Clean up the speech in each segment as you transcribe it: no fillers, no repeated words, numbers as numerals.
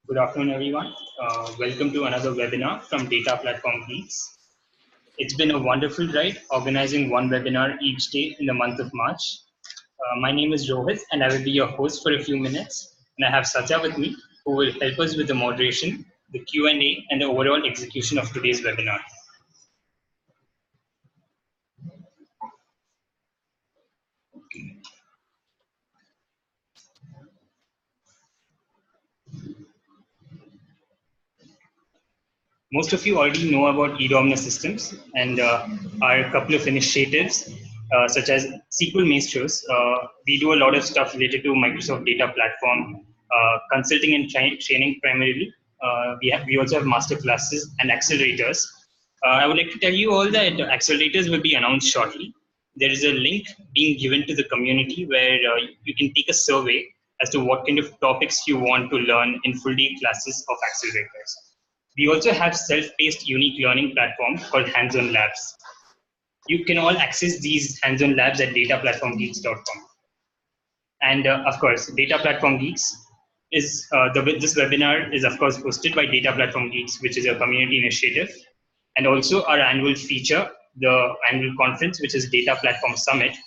Good afternoon, everyone. Welcome to another webinar from DataPlatformGeeks. It's been a wonderful ride organizing one webinar each day in the month of March. My name is Rohit, and I will be your host for a few minutes. And I have Satya with me, who will help us with the moderation, the Q&A, and the overall execution of today's webinar. Most of you already know about eDomina systems and our couple of initiatives such as SQLMaestros. We do a lot of stuff related to Microsoft Data Platform, consulting and training primarily. We also have master classes and accelerators. I would like to tell you all that accelerators will be announced shortly. There is a link being given to the community where you can take a survey as to what kind of topics you want to learn in full day classes of accelerators. We also have self-paced unique learning platform called Hands-On-Labs. You can all access these Hands-On-Labs at DataPlatformGeeks.com. And of course, Data Platform Geeks is, this webinar is of course hosted by Data Platform Geeks, which is a community initiative. And also our annual feature, the annual conference, which is Data Platform Summit,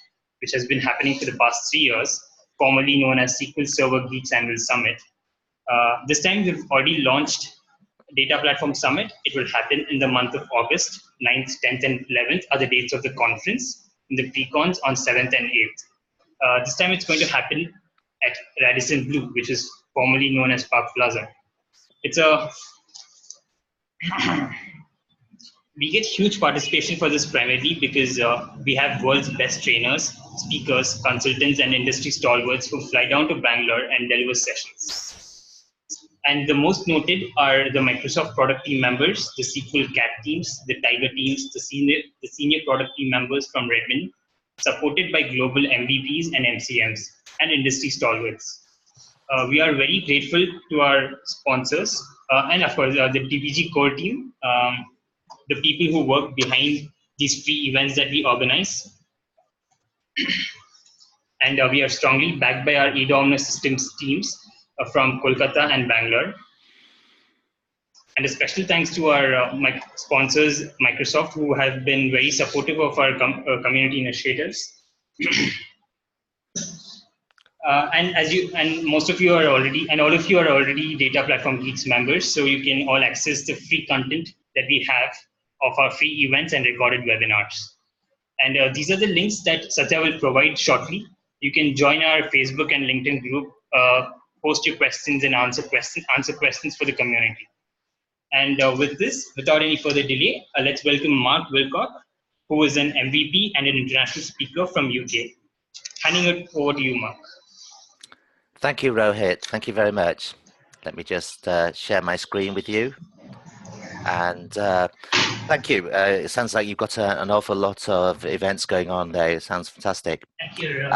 which has been happening for the past 3 years, formerly known as SQL Server Geeks Annual Summit. This time we've already launched Data Platform Summit. It will happen in the month of August. 9th, 10th, and 11th are the dates of the conference. In the pre-cons on 7th and 8th. This time it's going to happen at Radisson Blu, which is formerly known as Park Plaza. It's a we get huge participation for this primarily because we have world's best trainers, speakers, consultants, and industry stalwarts who fly down to Bangalore and deliver sessions. And the most noted are the Microsoft product team members, the SQL CAT teams, the Tiger teams, the senior product team members from Redmond, supported by global MVPs and MCMs and industry stalwarts. We are very grateful to our sponsors and of course the DPG core team, the people who work behind these free events that we organize. And we are strongly backed by our eDomina systems teams from Kolkata and Bangalore. And a special thanks to our sponsors, Microsoft, who have been very supportive of our community initiatives. And most of you are already, and all of you are already Data Platform Geeks members, so you can all access the free content that we have of our free events and recorded webinars. And these are the links that Satya will provide shortly. You can join our Facebook and LinkedIn group, post your questions and answer questions for the community. And with this, without any further delay, let's welcome Mark Wilcock, who is an MVP and an international speaker from UK. Handing it over to you, Mark. Thank you, Rohit. Thank you very much. Let me just share my screen with you. And thank you. It sounds like you've got an awful lot of events going on there. It sounds fantastic. Thank you.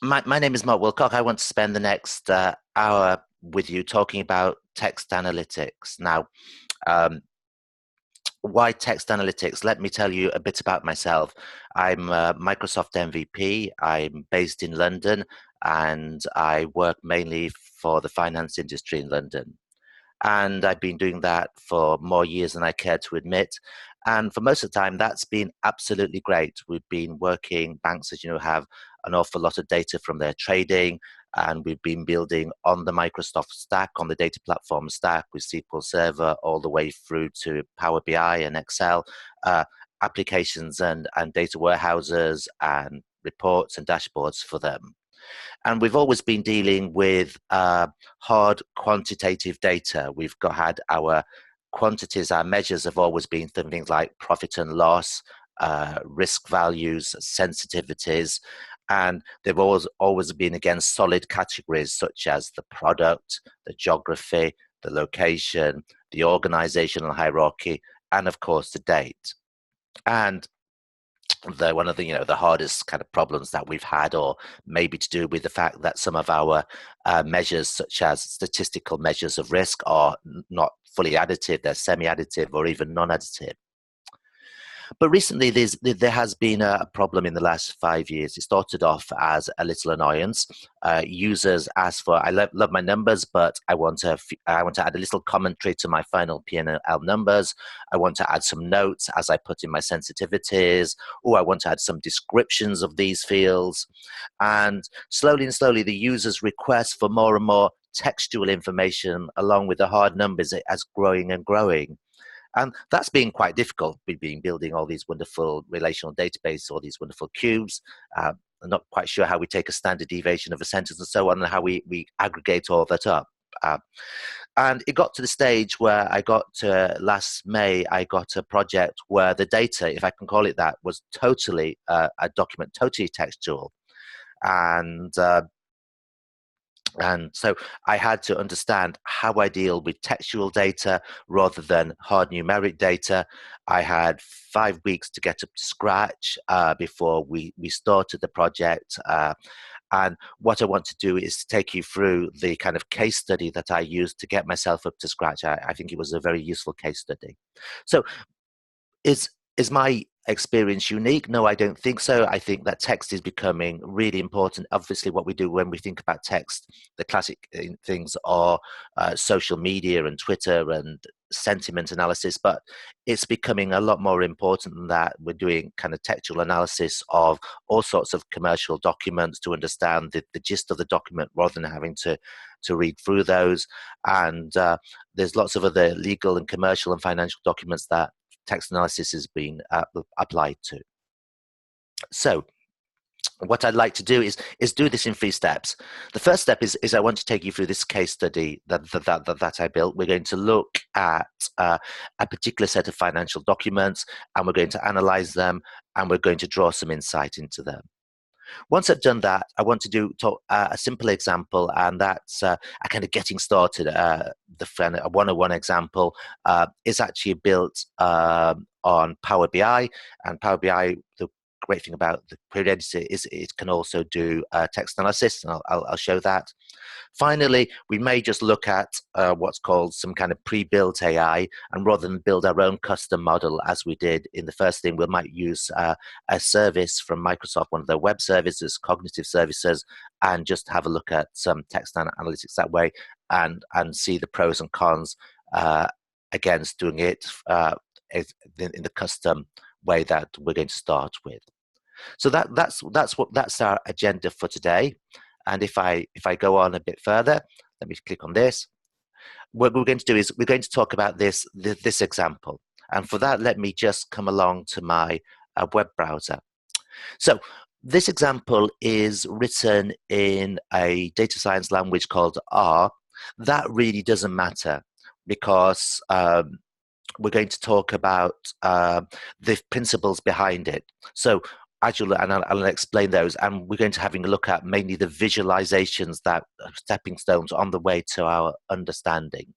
My name is Mark Wilcock. I want to spend the next hour with you talking about text analytics. Now, why text analytics? Let me tell you a bit about myself. I'm a Microsoft MVP. I'm based in London, and I work mainly for the finance industry in London. And I've been doing that for more years than I care to admit. And for most of the time, that's been absolutely great. We've been working, banks, as you know, have an awful lot of data from their trading, and we've been building on the Microsoft stack, on the data platform stack with SQL Server all the way through to Power BI and Excel, applications and data warehouses and reports and dashboards for them. And we've always been dealing with hard quantitative data. We've had our quantities, our measures have always been things like profit and loss, risk values, sensitivities, and they've always been against solid categories such as the product, the geography, the location, the organizational hierarchy, and of course the date. And one of the the hardest kind of problems that we've had, or maybe to do with the fact that some of our measures, such as statistical measures of risk, are not fully additive, they're semi-additive or even non-additive. But recently, there has been a problem in the last 5 years. It started off as a little annoyance. Users ask for, I love my numbers, but I want to add a little commentary to my final P&L numbers. I want to add some notes as I put in my sensitivities, or I want to add some descriptions of these fields. And slowly, the users' request for more and more textual information along with the hard numbers as growing and growing. And that's been quite difficult. We've been building all these wonderful relational databases, all these wonderful cubes. I'm not quite sure how we take a standard deviation of a sentence and so on, and how we aggregate all that up. And it got to the stage where I got last May, I got a project where the data, if I can call it that, was totally a document, totally textual. And so I had to understand how I deal with textual data rather than hard numeric data. I had 5 weeks to get up to scratch before we started the project. And what I want to do is take you through the kind of case study that I used to get myself up to scratch. I think it was a very useful case study. So is my experience unique? No, I don't think so. I think that text is becoming really important. Obviously, what we do when we think about text, the classic things are social media and Twitter and sentiment analysis, but it's becoming a lot more important than that. We're doing kind of textual analysis of all sorts of commercial documents to understand the gist of the document rather than having to read through those. And there's lots of other legal and commercial and financial documents that text analysis has been applied to. So what I'd like to do is do this in 3 steps. The first step is I want to take you through this case study that I built. We're going to look at a particular set of financial documents, and we're going to analyze them, and we're going to draw some insight into them. Once I've done that, I want to do a simple example, and that's a kind of getting started. A 101 example is actually built on Power BI, and Power BI, the great thing about the query editor is it can also do text analysis, and I'll show that. Finally, we may just look at what's called some kind of pre-built AI, and rather than build our own custom model as we did in the first thing, we might use a service from Microsoft, one of their web services, cognitive services, and just have a look at some text analytics that way, and see the pros and cons against doing it in the custom way that we're going to start with. So that's our agenda for today. And if I go on a bit further, let me click on this. What we're going to do is we're going to talk about this example. And for that, let me just come along to my web browser. So this example is written in a data science language called R. That really doesn't matter because we're going to talk about the principles behind it. So I'll explain those, and we're going to having a look at mainly the visualizations that are stepping stones on the way to our understanding.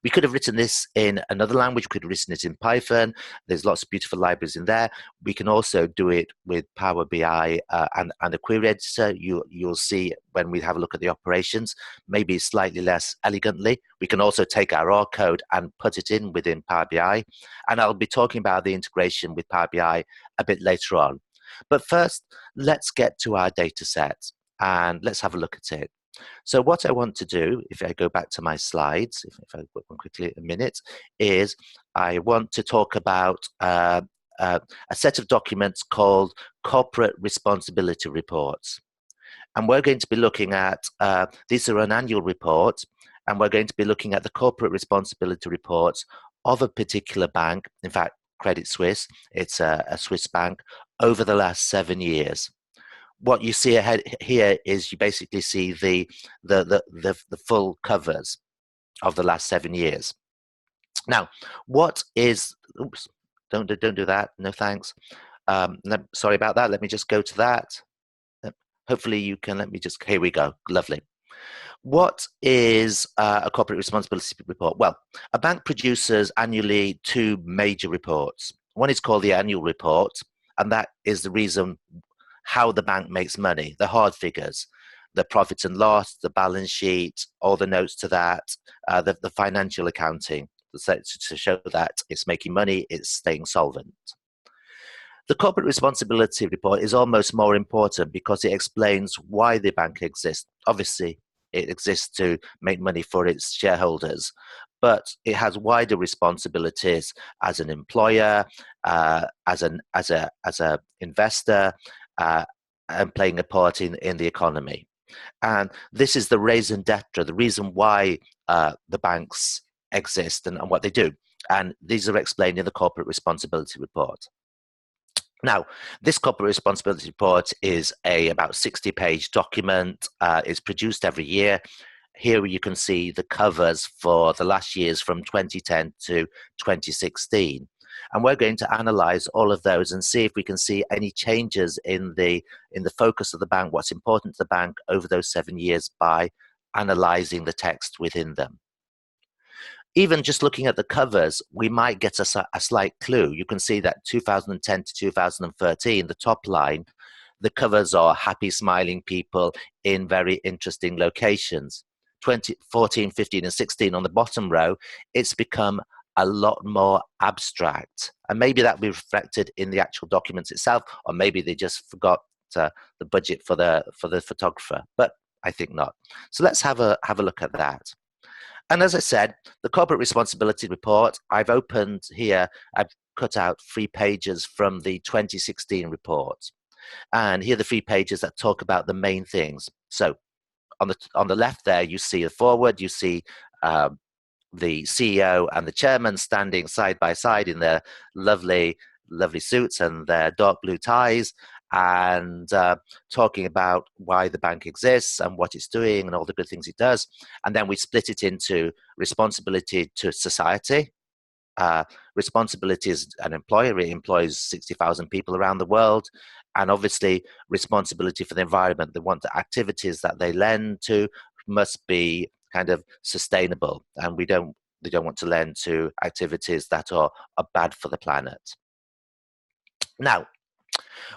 We could have written this in another language. We could have written it in Python. There's lots of beautiful libraries in there. We can also do it with Power BI and a query editor. You'll see when we have a look at the operations, maybe slightly less elegantly. We can also take our R code and put it in within Power BI. And I'll be talking about the integration with Power BI a bit later on. But first, let's get to our data set and let's have a look at it. So what I want to do, if I go back to my slides, if I go on quickly a minute, is I want to talk about a set of documents called corporate responsibility reports. And we're going to be looking at, these are an annual report, and we're going to be looking at the corporate responsibility reports of a particular bank, in fact, Credit Suisse, it's a Swiss bank, over the last 7 years. What you see ahead here is you basically see the full covers of the last 7 years. Now, what is? Oops! Don't do that. No thanks. Sorry about that. Let me just go to that. Hopefully, you can let me just. Here we go. Lovely. What is a corporate responsibility report? Well, a bank produces annually 2 major reports. One is called the annual report, and that is the reason how the bank makes money, the hard figures, the profits and loss, the balance sheet, all the notes to that, the financial accounting. to show that it's making money, it's staying solvent. The corporate responsibility report is almost more important because it explains why the bank exists. Obviously, it exists to make money for its shareholders, but it has wider responsibilities as an employer, as an investor, and playing a part in the economy. And this is the raison d'etre, the reason why the banks exist and what they do. And these are explained in the corporate responsibility report. Now, this corporate responsibility report is about 60-page document. It's produced every year. Here you can see the covers for the last years from 2010 to 2016. And we're going to analyze all of those and see if we can see any changes in the focus of the bank, what's important to the bank over those 7 years by analyzing the text within them. Even just looking at the covers, we might get a slight clue. You can see that 2010 to 2013, the top line, the covers are happy, smiling people in very interesting locations. 2014, 15, and 16 on the bottom row, it's become a lot more abstract. And maybe that will be reflected in the actual documents itself, or maybe they just forgot the budget for the photographer, but I think not. So let's have a look at that. And as I said, the corporate responsibility report, I've opened here, I've cut out 3 pages from the 2016 report. And here are the 3 pages that talk about the main things. So on the left there, you see the forward, you see the CEO and the chairman standing side by side in their lovely suits and their dark blue ties, and talking about why the bank exists and what it's doing and all the good things it does. And then we split it into responsibility to society. Responsibility as an employer, it employs 60,000 people around the world. And obviously responsibility for the environment. They want the activities that they lend to must be kind of sustainable. And they don't want to lend to activities that are bad for the planet. Now,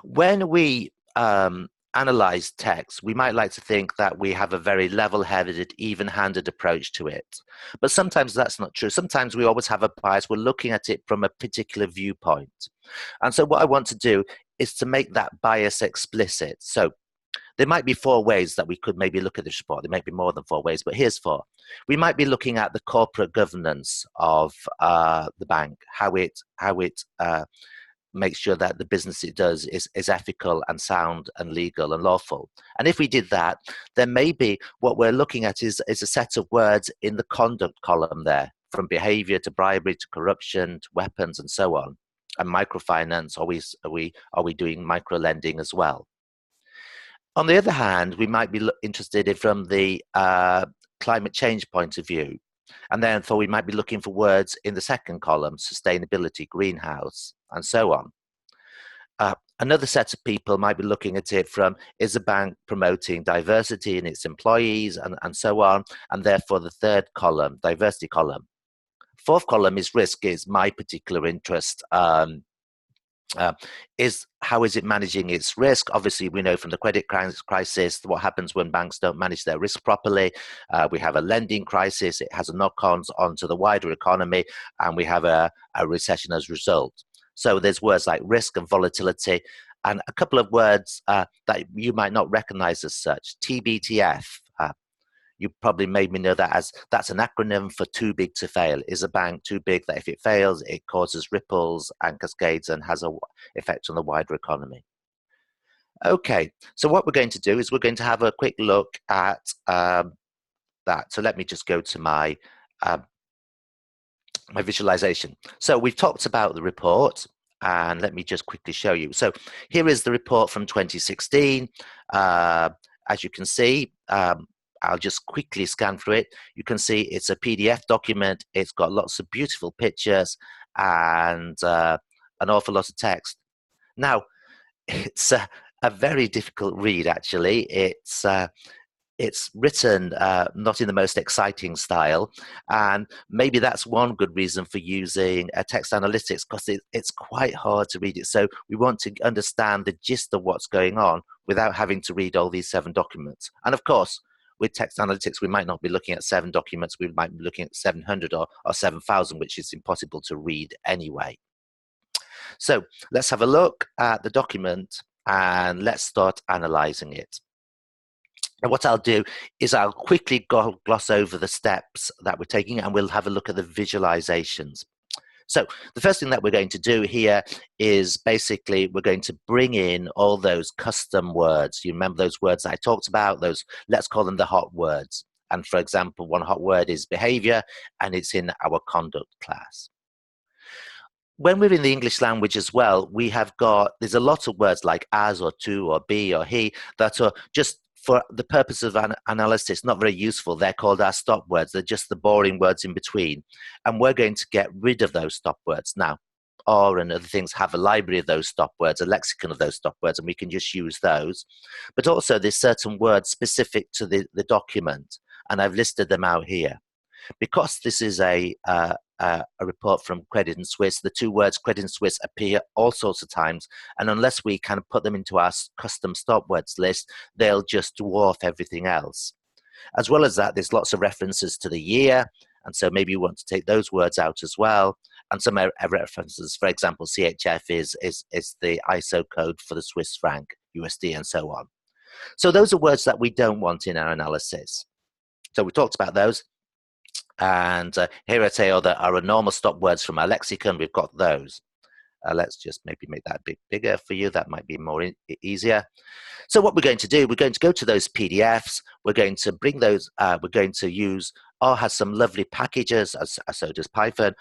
when we analyze text, we might like to think that we have a very level-headed, even-handed approach to it. But sometimes that's not true. Sometimes we always have a bias. We're looking at it from a particular viewpoint. And so what I want to do is to make that bias explicit. So there might be 4 ways that we could maybe look at this report. There might be more than 4 ways, but here's 4. We might be looking at the corporate governance of the bank, how it makes sure that the business it does is ethical and sound and legal and lawful. And if we did that, then maybe what we're looking at is a set of words in the conduct column there, from behavior to bribery to corruption to weapons and so on. And microfinance, are we doing micro lending as well? On the other hand, we might be interested in from the climate change point of view. And therefore, we might be looking for words in the second column, sustainability, greenhouse, and so on. Another set of people might be looking at it from, is the bank promoting diversity in its employees, and so on. And therefore, the third column, diversity column. Fourth column is risk, is my particular interest. Is how is it managing its risk? Obviously, we know from the credit crisis what happens when banks don't manage their risk properly. We have a lending crisis. It has a knock-on onto the wider economy, and we have a recession as a result. So there's words like risk and volatility, and a couple of words that you might not recognize as such. TBTF. You probably made me know that as that's an acronym for too big to fail. Is a bank too big that if it fails, it causes ripples and cascades and has an effect on the wider economy? Okay, so what we're going to do is we're going to have a quick look at that. So let me just go to my my visualization. So we've talked about the report, and let me just quickly show you. So here is the report from 2016. As you can see, I'll just quickly scan through it. You can see it's a PDF document. It's got lots of beautiful pictures and an awful lot of text. Now, it's a very difficult read, actually. It's written not in the most exciting style, and maybe that's one good reason for using text analytics, because it's quite hard to read it. So we want to understand the gist of what's going on without having to read all these 7 documents. And of course, with text analytics, we might not be looking at 7 documents, we might be looking at 700 or 7,000, which is impossible to read anyway. So let's have a look at the document and let's start analyzing it. And what I'll do is I'll quickly gloss over the steps that we're taking, and we'll have a look at the visualizations. So the first thing that we're going to do here is basically we're going to bring in all those custom words. You remember those words I talked about, those, let's call them the hot words. And for example, one hot word is behavior, and it's in our conduct class. When we're in the English language as well, there's a lot of words like as or to or be or he that are just for the purpose of analysis, not very useful. They're called our stop words. They're just the boring words in between. And we're going to get rid of those stop words. Now, R and other things have a library of those stop words, a lexicon of those stop words, and we can just use those. But also there's certain words specific to the document, and I've listed them out here. Because this is a report from Credit and Swiss, the 2 words Credit and Swiss appear all sorts of times, and unless we kind of put them into our custom stop words list, they'll just dwarf everything else. As well as that, there's lots of references to the year, and so maybe you want to take those words out as well. And some references, for example, CHF is the ISO code for the Swiss franc, USD, and so on. So those are words that we don't want in our analysis. So we talked about those. And here at say there are normal stop words from our lexicon. We've got those. Let's just maybe make that a bit bigger for you. That might be more easier. So what we're going to do, we're going to go to those PDFs. We're going to bring those. We're going to use R has some lovely packages, as so does Python.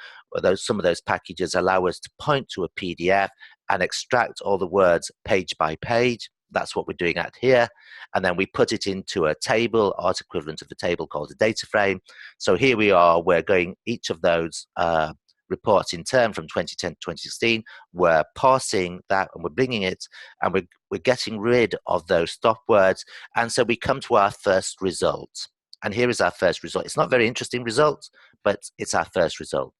Some of those packages allow us to point to a PDF and extract all the words page by page. That's what we're doing at here. And then we put it into a table, R's equivalent of a table called a data frame. So here we are, we're going each of those reports in turn from 2010 to 2016. We're parsing that and we're bringing it, and we're getting rid of those stop words. And so we come to our first result. And here is our first result. It's not a very interesting result, but it's our first result.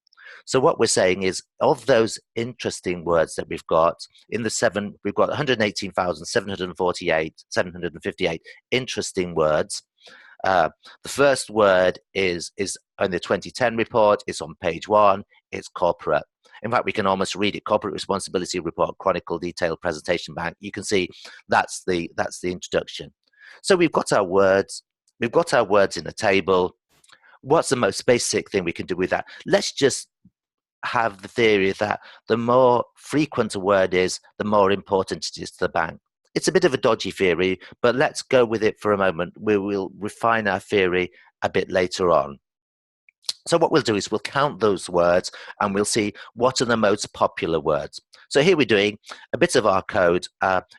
So what we're saying is, of those interesting words that we've got in the we've got 118,758 interesting words. The first word is in the 2010 report. It's on page 1. It's corporate. In fact, we can almost read it. Corporate Responsibility Report, Chronicle, Detailed Presentation Bank. You can see that's the introduction. So we've got our words. We've got our words in a table. What's the most basic thing we can do with that? Let's just have the theory that the more frequent a word is, the more important it is to the bank. It's a bit of a dodgy theory, but let's go with it for a moment. We will refine our theory a bit later on. So what we'll do is we'll count those words and we'll see what are the most popular words. So here we're doing a bit of our code.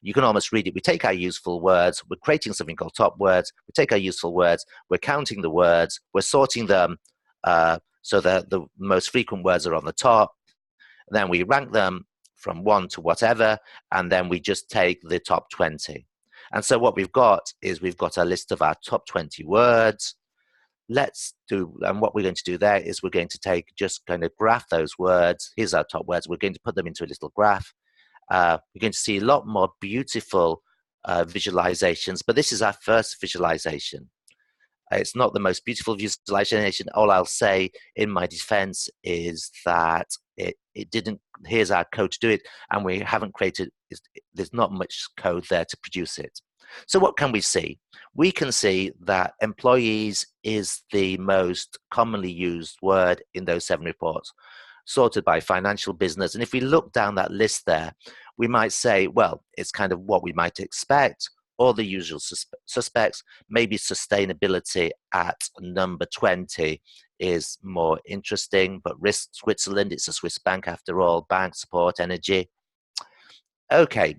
You can almost read it. We take our useful words. We're creating something called top words. We take our useful words. We're counting the words. We're sorting them so that the most frequent words are on the top. Then we rank them from 1 to whatever, and then we just take the top 20. And so what we've got is we've got a list of our top 20 words. And what we're going to do there is we're going to just kind of graph those words. Here's our top words. We're going to put them into a little graph. We're going to see a lot more beautiful visualizations, but this is our first visualization. It's not the most beautiful visualization. All I'll say in my defense is that it didn't, here's our code to do it, and we haven't created, there's not much code there to produce it. So what can we see? We can see that employees is the most commonly used word in those 7 reports, sorted by financial business. And if we look down that list there, we might say, well, it's kind of what we might expect, or the usual suspects. Maybe sustainability at number 20 is more interesting, but risk Switzerland, it's a Swiss bank after all, bank support, energy. Okay.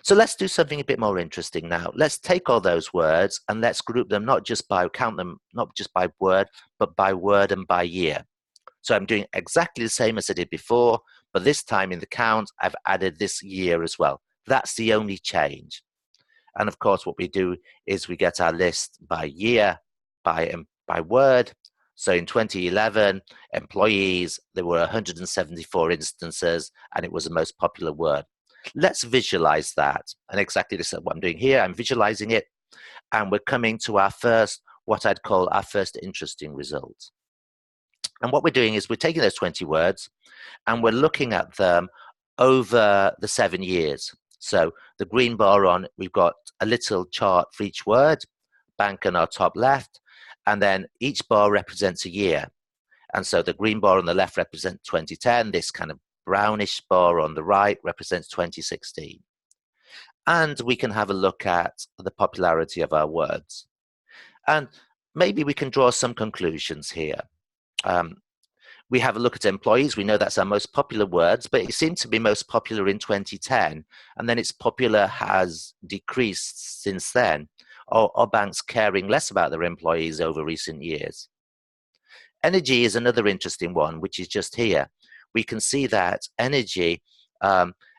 So let's do something a bit more interesting now. Let's take all those words and let's group them, count them, not just by word, but by word and by year. So I'm doing exactly the same as I did before, but this time in the count, I've added this year as well. That's the only change. And of course, what we do is we get our list by year, by word. So in 2011, employees, there were 174 instances, and it was the most popular word. Let's visualize that. And exactly this is what I'm doing here. I'm visualizing it. and we're coming to our first, what I'd call our first interesting result. And what we're doing is we're taking those 20 words and we're looking at them over the 7 years. So the green bar on, we've got a little chart for each word, bank on our top left, and then each bar represents a year. And so the green bar on the left represents 2010, this kind of brownish bar on the right represents 2016. And we can have a look at the popularity of our words. And maybe we can draw some conclusions here. We have a look at employees. We know that's our most popular words, but it seemed to be most popular in 2010. And then its popular has decreased since then. Are banks caring less about their employees over recent years? Energy is another interesting one, which is just here. We can see that energy,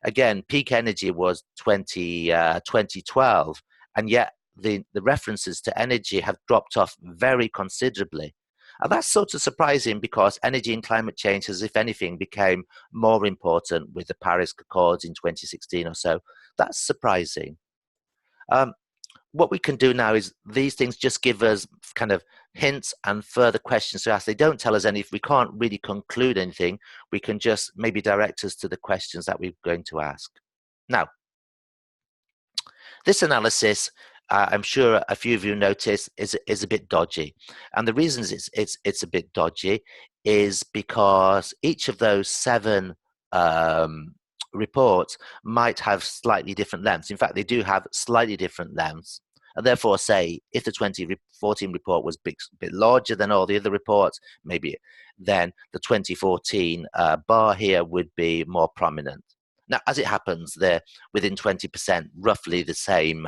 again, peak energy was 2012, and yet the references to energy have dropped off very considerably. And that's sort of surprising because energy and climate change, as if anything, became more important with the Paris Accords in 2016 or so. That's surprising. What we can do now is these things just give us kind of hints and further questions to ask. They don't tell us anything. If we can't really conclude anything, we can just maybe direct us to the questions that we're going to ask. Now, this analysis, I'm sure a few of you noticed, is a bit dodgy. And the reasons it's a bit dodgy is because each of those 7 reports might have slightly different lengths. In fact, they do have slightly different lengths. And therefore, say, if the 2014 report was a bit larger than all the other reports, maybe then the 2014 bar here would be more prominent. Now, as it happens, they're within 20%, roughly the same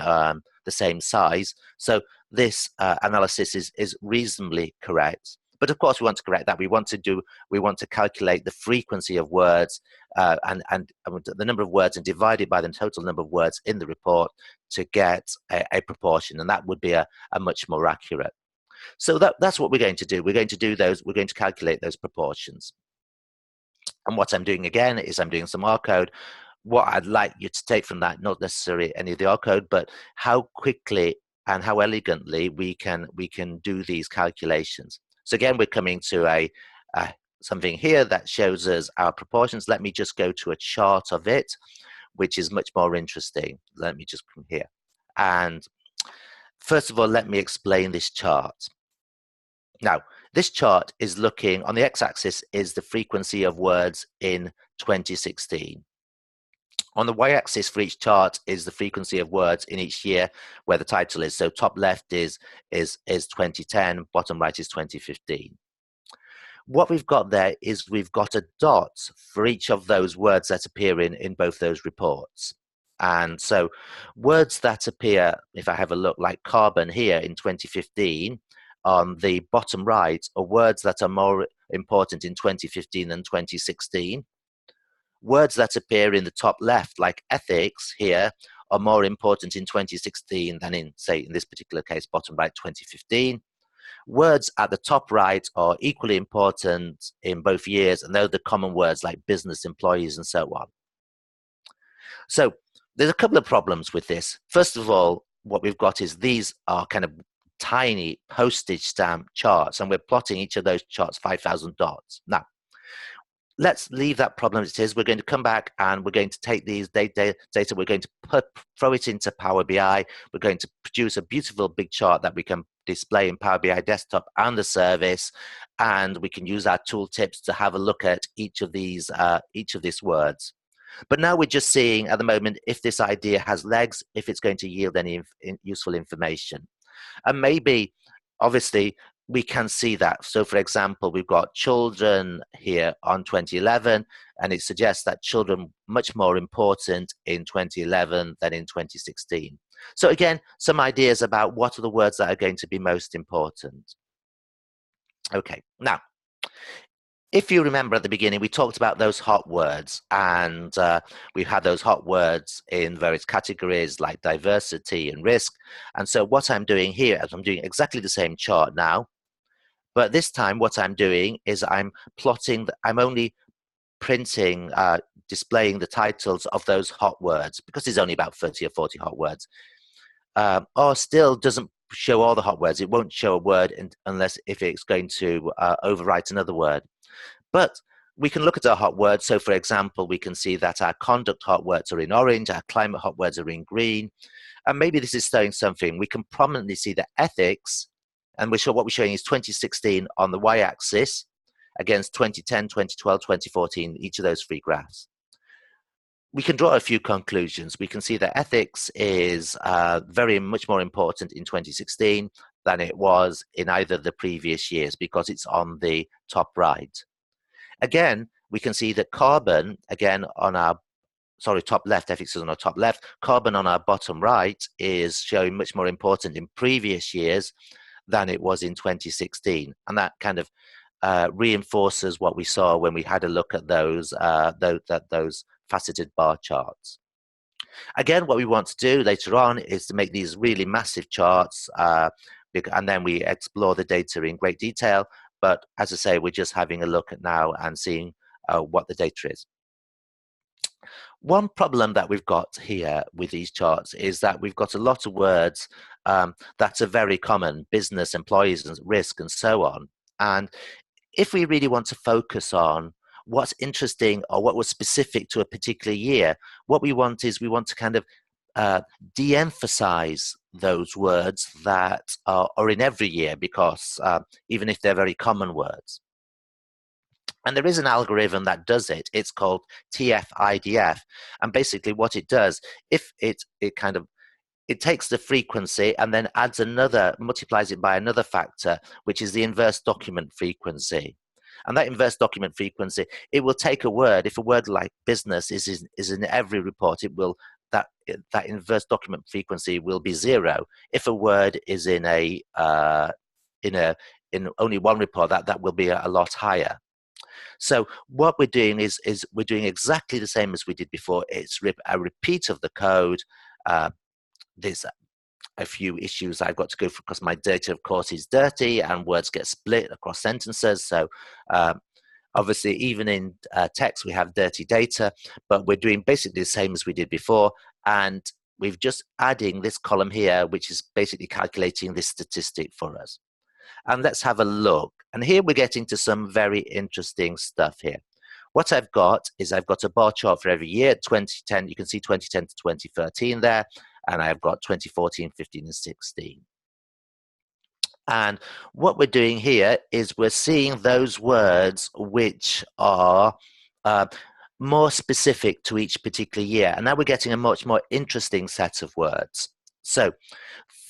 size. So this analysis is reasonably correct. But of course, we want to correct that. We want to calculate the frequency of words and the number of words and divide it by the total number of words in the report to get a proportion, and that would be a much more accurate. So that's what we're going to do. We're going to calculate those proportions. And what I'm doing again is I'm doing some R code. What I'd like you to take from that, not necessarily any of the R code, but how quickly and how elegantly we can do these calculations. So again, we're coming to something here that shows us our proportions. Let me just go to a chart of it, which is much more interesting. Let me just come here. And first of all, let me explain this chart. Now, this chart is looking, on the x-axis is the frequency of words in 2016. On the y-axis for each chart is the frequency of words in each year where the title is. So top left is 2010, bottom right is 2015. What we've got there is we've got a dot for each of those words that appear in both those reports. And so words that appear, if I have a look, like carbon here in 2015, on the bottom right are words that are more important in 2015 than 2016. Words that appear in the top left, like ethics here, are more important in 2016 than in, say, in this particular case, bottom right, 2015. Words at the top right are equally important in both years, and they're the common words like business, employees, and so on. So there's a couple of problems with this. First of all, what we've got is these are kind of tiny postage stamp charts, and we're plotting each of those charts 5,000 dots. Now, let's leave that problem as it is. We're going to come back and we're going to take these data, we're going to throw it into Power BI. We're going to produce a beautiful big chart that we can display in Power BI desktop and the service, and we can use our tooltips to have a look at each of these words. But now we're just seeing at the moment if this idea has legs, if it's going to yield any useful information. And maybe, obviously, we can see that. So, for example, we've got children here on 2011, and it suggests that children much more important in 2011 than in 2016. So again, some ideas about what are the words that are going to be most important. Okay, now, if you remember at the beginning, we talked about those hot words, and we've had those hot words in various categories like diversity and risk. And so what I'm doing here is I'm doing exactly the same chart now, but this time what I'm doing is I'm plotting, I'm only printing, displaying the titles of those hot words, because there's only about 30 or 40 hot words. or still doesn't show all the hot words. It won't show a word unless if it's going to overwrite another word. But we can look at our hot words. So for example, we can see that our conduct hot words are in orange, our climate hot words are in green. And maybe this is showing something. We can prominently see the ethics, and what we're showing is 2016 on the y-axis against 2010, 2012, 2014, each of those three graphs. We can draw a few conclusions. We can see that ethics is very much more important in 2016 than it was in either of the previous years because it's on the top right. Again, we can see that carbon, again on our, top left, ethics is on our top left, carbon on our bottom right is showing much more important in previous years than it was in 2016. And that kind of reinforces what we saw when we had a look at those faceted bar charts. Again, what we want to do later on is to make these really massive charts, and then we explore the data in great detail. But as I say, we're just having a look at now and seeing what the data is. One problem that we've got here with these charts is that we've got a lot of words that are very common: business, employees, and risk, and so on. And if we really want to focus on what's interesting or what was specific to a particular year, what we want is we want to kind of de-emphasize those words that are in every year, because even if they're very common words. And there is an algorithm that does it. It's called tfidf. And basically what it does, if it takes the frequency and then adds another, multiplies it by another factor, which is the inverse document frequency. And that inverse document frequency, it will take a word. If a word like business is in every report, it will, that inverse document frequency will be 0. If a word is in only one report, that will be a lot higher. So what we're doing is we're doing exactly the same as we did before. It's a repeat of the code. There's a few issues I've got to go through because my data, of course, is dirty and words get split across sentences. So obviously, even in text, we have dirty data, but we're doing basically the same as we did before. And we've just adding this column here, which is basically calculating this statistic for us. And let's have a look. And here we're getting to some very interesting stuff here. What I've got is I've got a bar chart for every year. 2010, you can see 2010 to 2013 there. And I've got 2014, 15, and 16. And what we're doing here is we're seeing those words which are more specific to each particular year. And now we're getting a much more interesting set of words. So,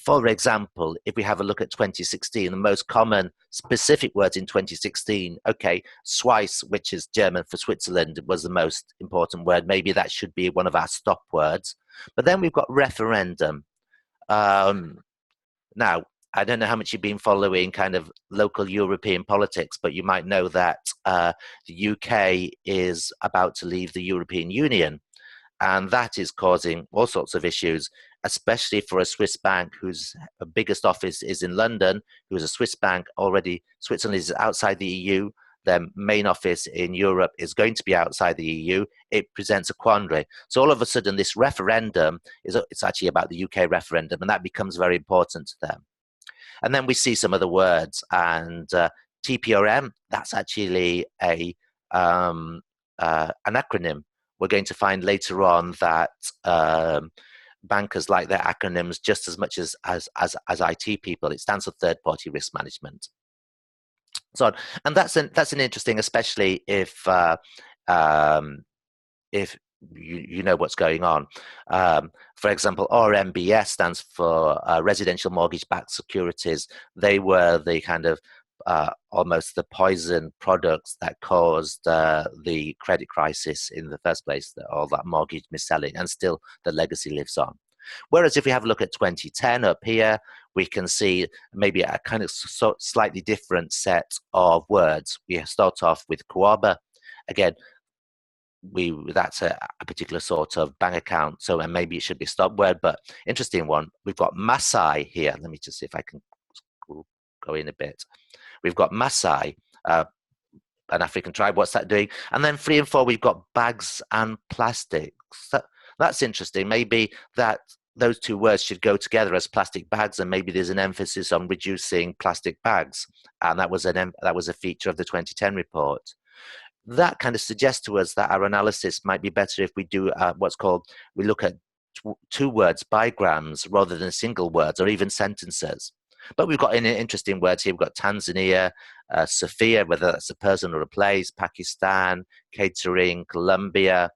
for example, if we have a look at 2016, the most common specific words in 2016, okay, Schweiz, which is German for Switzerland, was the most important word. Maybe that should be one of our stop words. But then we've got referendum. Now, I don't know how much you've been following kind of local European politics, but you might know that the UK is about to leave the European Union. And that is causing all sorts of issues, especially for a Swiss bank whose biggest office is in London, who is a Swiss bank already. Switzerland is outside the EU. Their main office in Europe is going to be outside the EU. It presents a quandary. So all of a sudden, this referendum, it's actually about the UK referendum, and that becomes very important to them. And then we see some other words, and TPRM, that's actually an acronym. We're going to find later on that bankers like their acronyms just as much as IT people. It stands for third-party risk management. So, and that's an interesting, especially if you know what's going on. For example, RMBS stands for residential mortgage-backed securities. They were the kind of almost the poison products that caused the credit crisis in the first place, all that mortgage mis-selling, and still the legacy lives on. Whereas if we have a look at 2010 up here, we can see maybe a kind of slightly different set of words. We start off with Kawaba. Again, that's a particular sort of bank account, so and maybe it should be a stop word, but interesting one. We've got Maasai here. Let me just see if I can go in a bit. We've got Maasai, an African tribe. What's that doing? And then 3 and 4, we've got bags and plastics. That's interesting. Maybe that those two words should go together as plastic bags, and maybe there's an emphasis on reducing plastic bags, and that was a feature of the 2010 report. That kind of suggests to us that our analysis might be better if we do we look at two words, bigrams, rather than single words or even sentences. But we've got interesting words here. We've got Tanzania, Sophia, whether that's a person or a place, Pakistan, catering, Colombia.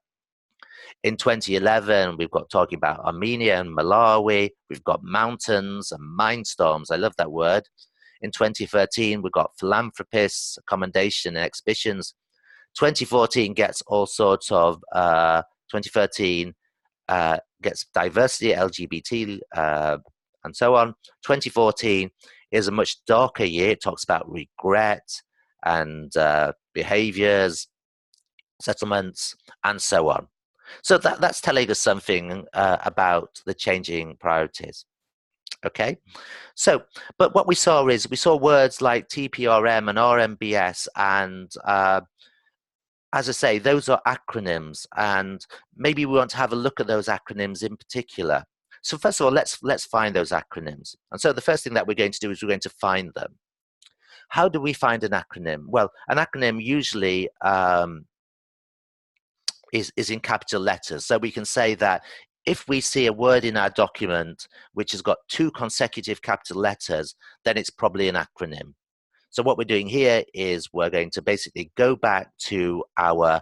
In 2011, we've got talking about Armenia and Malawi. We've got mountains and mindstorms. I love that word. In 2013, we've got philanthropists, accommodation and exhibitions. 2014 gets all sorts of, 2013 gets diversity, LGBT, and so on. 2014 is a much darker year. It talks about regret and behaviors, settlements, and so on. So that's telling us something about the changing priorities. Okay, so, but what we saw is we saw words like TPRM and RMBS, and as I say, those are acronyms, and maybe we want to have a look at those acronyms in particular. So first of all, let's find those acronyms. And so the first thing that we're going to do is we're going to find them. How do we find an acronym? Well, an acronym usually is in capital letters. So we can say that if we see a word in our document which has got 2 consecutive capital letters, then it's probably an acronym. So what we're doing here is we're going to basically go back to our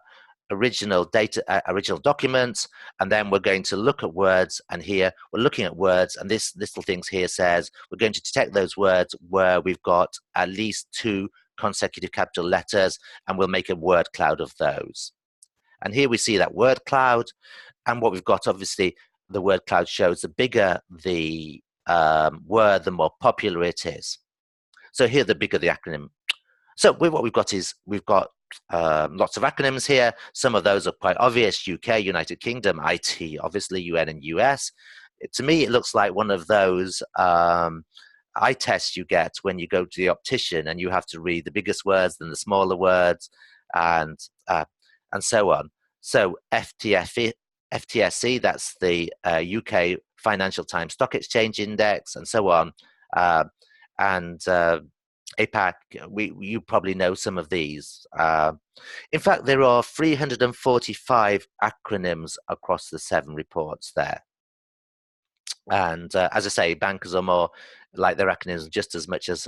original documents, and then we're going to look at words, and here we're looking at words, and this little thing here says we're going to detect those words where we've got at least 2 consecutive capital letters, and we'll make a word cloud of those. And here we see that word cloud, and what we've got, obviously, the word cloud shows the bigger the word, the more popular it is. So here, the bigger the acronym. So what we've got is we've got lots of acronyms here. Some of those are quite obvious: UK, United Kingdom, IT, obviously, UN and US. To me, it looks like one of those eye tests you get when you go to the optician and you have to read the biggest words, then the smaller words, and so on. So FTSE, that's the UK Financial Times Stock Exchange Index, and so on. And APAC, you probably know some of these. In fact, there are 345 acronyms across the 7 reports there. And as I say, bankers are more like their acronyms just as much as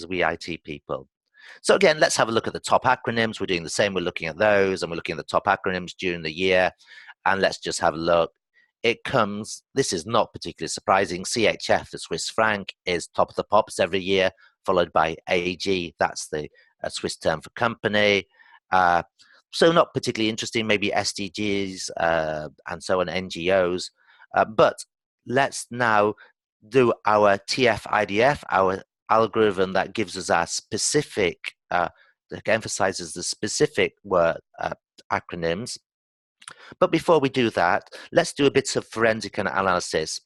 we IT people. So again, let's have a look at the top acronyms. We're doing the same. We're looking at those, and we're looking at the top acronyms during the year. And let's just have a look. This is not particularly surprising. CHF, the Swiss franc, is top of the pops every year, followed by AG, that's the Swiss term for company. So not particularly interesting, maybe SDGs and so on, NGOs. But let's now do our tfidf, our algorithm that gives us our specific, that emphasizes the specific word acronyms. But before we do that, let's do a bit of forensic analysis.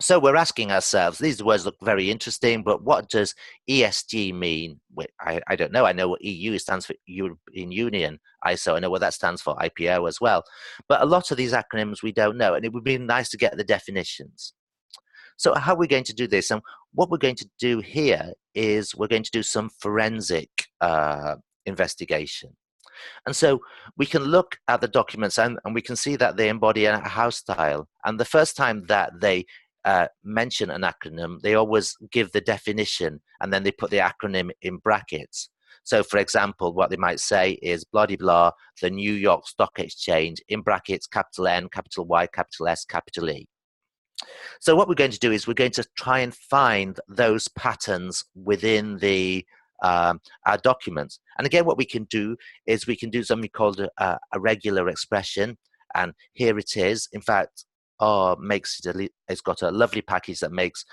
So we're asking ourselves, these words look very interesting, but what does ESG mean? I don't know. I know what EU stands for, European Union. ISO, I know what that stands for, IPO as well. But a lot of these acronyms we don't know, and it would be nice to get the definitions. So how are we going to do this? And what we're going to do here is we're going to do some forensic investigation. And so we can look at the documents and we can see that they embody a house style. And the first time that they mention an acronym, they always give the definition and then they put the acronym in brackets. So for example, what they might say is blah, blah, blah, the New York Stock Exchange, in brackets, capital N, capital Y, capital S, capital E. So what we're going to do is we're going to try and find those patterns within the our documents. And again, what we can do is we can do something called a regular expression. And here it is. In fact, it's got a lovely package that makes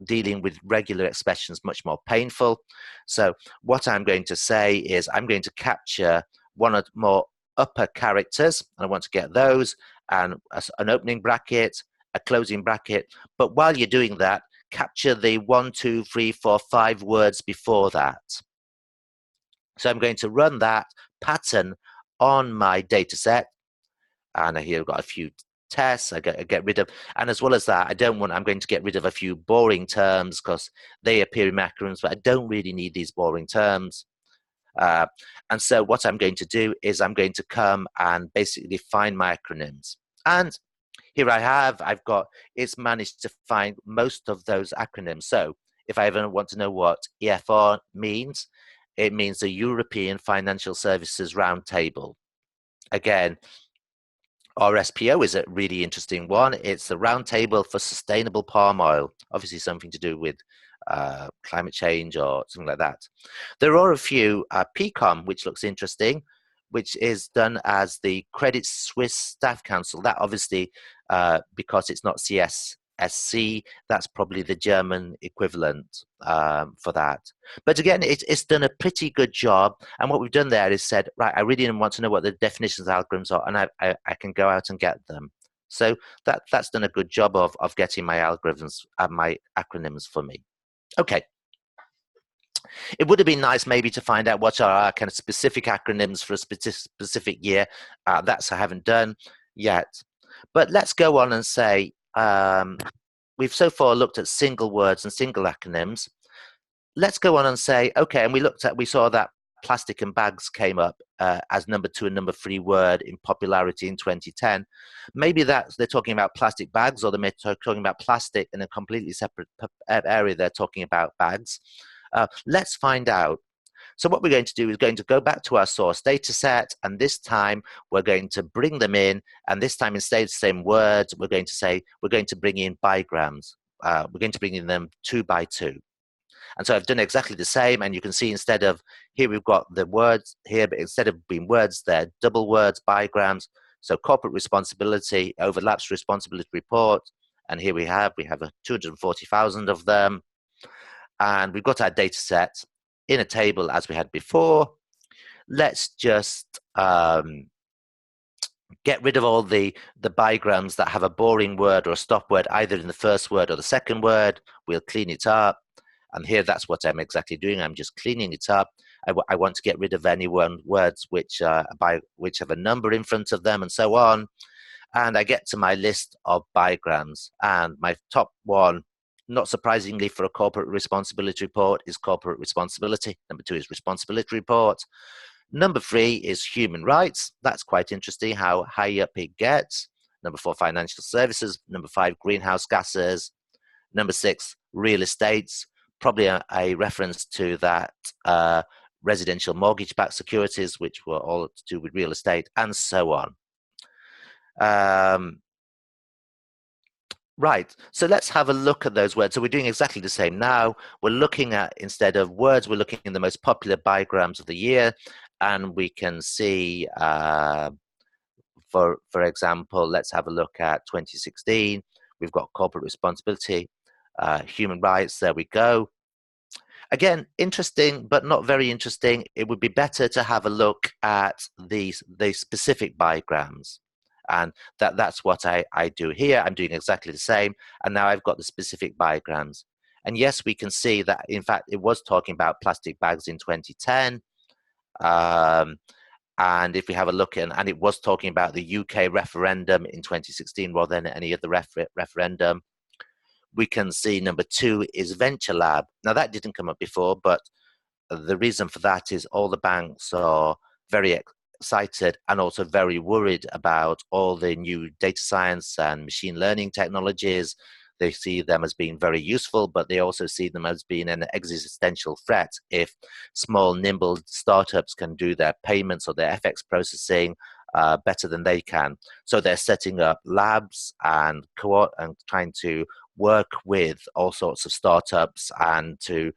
dealing with regular expressions much more painful. So what I'm going to say is I'm going to capture one or more upper characters, and I want to get those, and an opening bracket, a closing bracket. But while you're doing that, capture the 1, 2, 3, 4, 5 words before that. So I'm going to run that pattern on my data set. And here I've got a few tests. I get rid of, and as well as that, I'm going to get rid of a few boring terms because they appear in acronyms, but I don't really need these boring terms. And so what I'm going to do is I'm going to come and basically find my acronyms. And here it's managed to find most of those acronyms. So if I ever want to know what EFR means, it means the European Financial Services Roundtable. Again, RSPO is a really interesting one. It's the Roundtable for Sustainable Palm Oil, obviously something to do with climate change or something like that. There are a few, PCOM, which looks interesting, which is done as the Credit Suisse Staff Council. That obviously, because it's not CSSC, that's probably the German equivalent for that. But again, it's done a pretty good job. And what we've done there is said, right, I really want to know what the definitions of algorithms are, and I can go out and get them. So that's done a good job of getting my algorithms and my acronyms for me. Okay. It would have been nice maybe to find out what are our kind of specific acronyms for a specific year. That's I haven't done yet. But let's go on and say, we've so far looked at single words and single acronyms. Let's go on and say, okay, and we saw that plastic and bags came up as number 2 and number 3 word in popularity in 2010. Maybe they're talking about plastic bags, or they're talking about plastic in a completely separate area. They're talking about bags. Let's find out. So what we're going to do is going to go back to our source data set, and this time we're going to bring them in, and this time instead of the same words, we're going to say we're going to bring in bigrams. We're going to bring in them 2 by 2. And so I've done exactly the same, and you can see instead of here we've got the words here, but instead of being words, they're double words, bigrams. So corporate responsibility overlaps responsibility report, and here we have 240,000 of them. And we've got our data set in a table as we had before. Let's just get rid of all the bigrams that have a boring word or a stop word either in the first word or the second word. We'll clean it up. And here that's what I'm exactly doing. I'm just cleaning it up. I want to get rid of any words which have a number in front of them and so on. And I get to my list of bigrams. And my top one, not surprisingly for a corporate responsibility report, is corporate responsibility. Number 2 is responsibility report. Number 3 is human rights. That's quite interesting how high up it gets. Number 4, financial services. Number 5, greenhouse gases. Number 6, real estates. Probably a reference to that residential mortgage-backed securities, which were all to do with real estate, and so on. Right, so let's have a look at those words. So we're doing exactly the same now. We're looking at, instead of words, we're looking at the most popular bigrams of the year, and we can see, for example, let's have a look at 2016. We've got corporate responsibility, human rights, there we go. Again, interesting, but not very interesting. It would be better to have a look at the specific bigrams. And that's what I do here. I'm doing exactly the same. And now I've got the specific bigrams. And yes, we can see that, in fact, it was talking about plastic bags in 2010. And if we have a look and it was talking about the UK referendum in 2016 rather than any other referendum. We can see number 2 is Venture Lab. Now that didn't come up before, but the reason for that is all the banks are very excited and also very worried about all the new data science and machine learning technologies. They see them as being very useful, but they also see them as being an existential threat if small, nimble startups can do their payments or their FX processing better than they can. So they're setting up labs and trying to work with all sorts of startups and to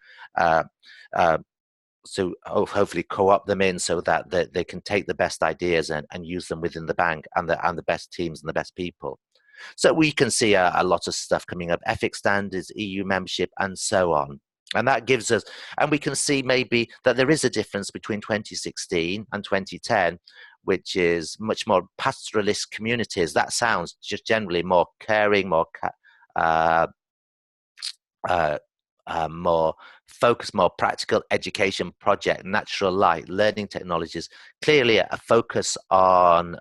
hopefully co-opt them in so that they can take the best ideas and use them within the bank and the best teams and the best people. So we can see a lot of stuff coming up, ethics standards, EU membership, and so on. And that gives us, and we can see maybe that there is a difference between 2016 and 2010, which is much more pastoralist communities. That sounds just generally more caring, more more focused, more practical education project, natural light, learning technologies. Clearly a focus on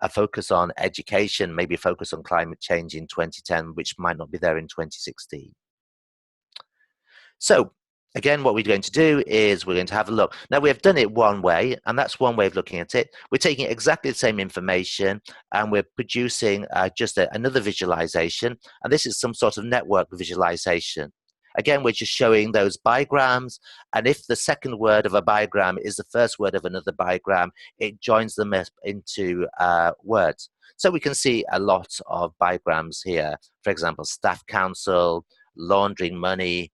a focus on education, maybe a focus on climate change in 2010, which might not be there in 2016. So again, what we're going to do is we're going to have a look. Now, we have done it one way, and that's one way of looking at it. We're taking exactly the same information, and we're producing just another visualization, and this is some sort of network visualization. Again, we're just showing those bigrams, and if the second word of a bigram is the first word of another bigram, it joins them into words. So we can see a lot of bigrams here. For example, staff council, laundering money,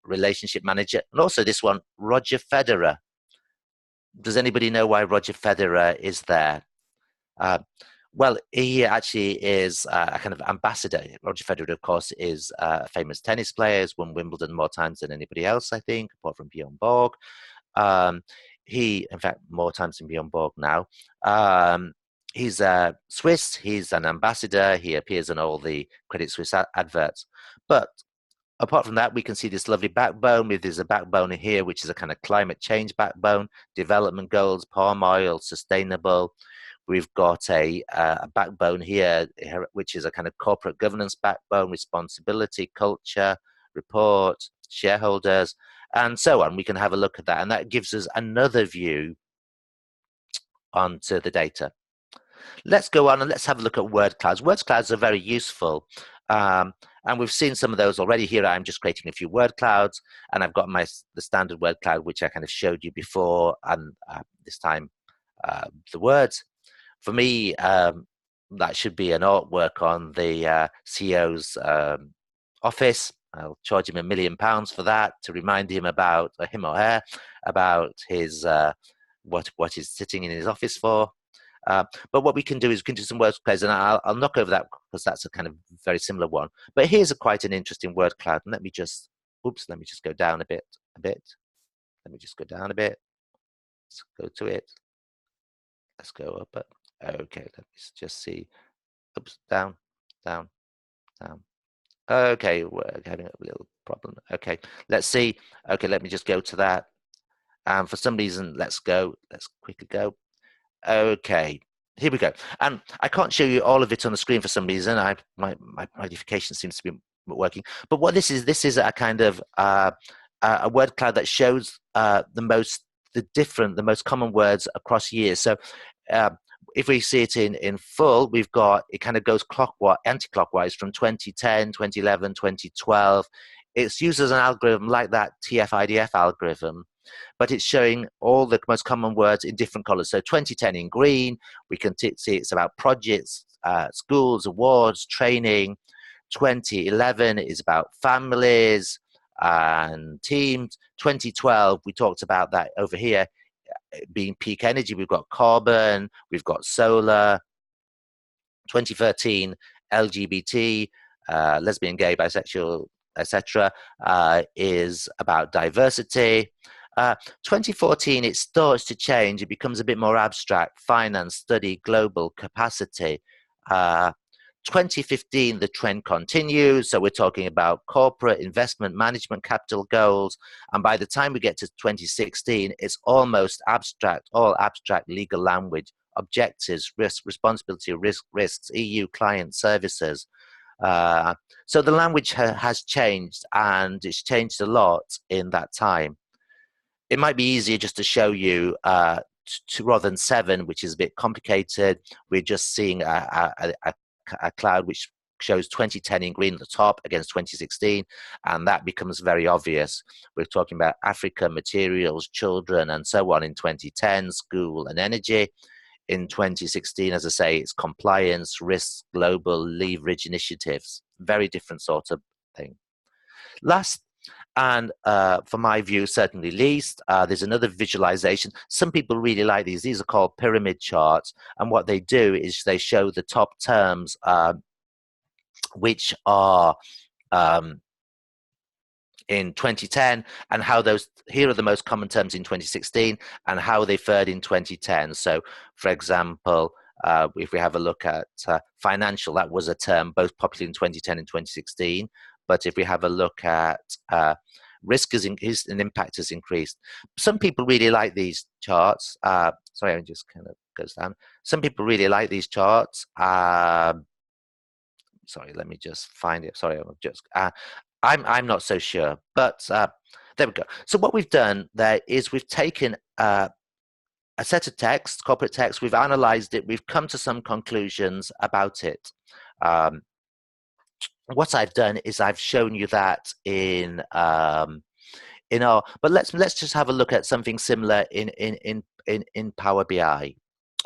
relationship manager, and also this one, Roger Federer. Does anybody know why Roger Federer is there? Well, he actually is a kind of ambassador. Roger Federer, of course, is a famous tennis player. He's won Wimbledon more times than anybody else, I think, apart from Bjorn Borg. He, in fact, more times than Bjorn Borg now. He's Swiss. He's an ambassador. He appears in all the Credit Suisse adverts. But apart from that, we can see this lovely backbone. There's a backbone here, which is a kind of climate change backbone, development goals, palm oil, sustainable. We've got a backbone here, which is a kind of corporate governance backbone, responsibility, culture, report, shareholders, and so on. We can have a look at that, and that gives us another view onto the data. Let's go on and let's have a look at word clouds. Word clouds are very useful. And we've seen some of those already. Here I'm just creating a few word clouds, and I've got the standard word cloud, which I kind of showed you before, and this time the words. For me, that should be an artwork on the CEO's office. I'll charge him £1 million for that, to remind him about him or her about his what he's sitting in his office for. But what we can do is we can do some word clouds, and I'll knock over that because that's a kind of very similar one. But here's quite an interesting word cloud. And let me just go down a bit. Let me just go down a bit. Let's go to it. Let's go up. Okay, let me just see. Oops, down. Okay, we're having a little problem. Okay, let's see. Okay, let me just go to that. And for some reason, let's quickly go. Okay, here we go. And I can't show you all of it on the screen for some reason. My magnification seems to be working. But what this is a kind of a word cloud that shows the most common words across years. So if we see it in full, we've got, it kind of goes anti-clockwise from 2010, 2011, 2012. It's used as an algorithm like that tfidf algorithm, but it's showing all the most common words in different colors. So 2010 in green, we can see it's about projects, schools, awards, training. 2011 is about families and teams. 2012, we talked about that over here being peak energy. We've got carbon, we've got solar. 2013, LGBT, lesbian, gay, bisexual, etc., is about diversity. 2014, it starts to change. It becomes a bit more abstract: finance, study, global, capacity. 2015, the trend continues. So we're talking about corporate investment management capital goals. And by the time we get to 2016, it's almost abstract, all abstract legal language, objectives, risk, responsibility, risks, EU client services. So the language has changed, and it's changed a lot in that time. It might be easier just to show you rather than 7, which is a bit complicated. We're just seeing a cloud which shows 2010 in green at the top against 2016, and that becomes very obvious. We're talking about Africa, materials, children, and so on in 2010, school and energy. In 2016, as I say, it's compliance, risks, global, leverage initiatives. Very different sort of thing. Last, and for my view, certainly least, there's another visualization. Some people really like these. These are called pyramid charts. And what they do is they show the top terms, which are in 2010, and how those, here are the most common terms in 2016 and how they fared in 2010. So, for example, if we have a look at financial, that was a term both popular in 2010 and 2016. But if we have a look at risk and impact has increased. Some people really like these charts. Sorry, it just kind of goes down. Some people really like these charts. Sorry, let me just find it. Sorry, I'm not so sure, but there we go. So what we've done there is we've taken a set of text, corporate text, we've analyzed it, we've come to some conclusions about it. What I've done is I've shown you that in our, but let's just have a look at something similar in Power BI.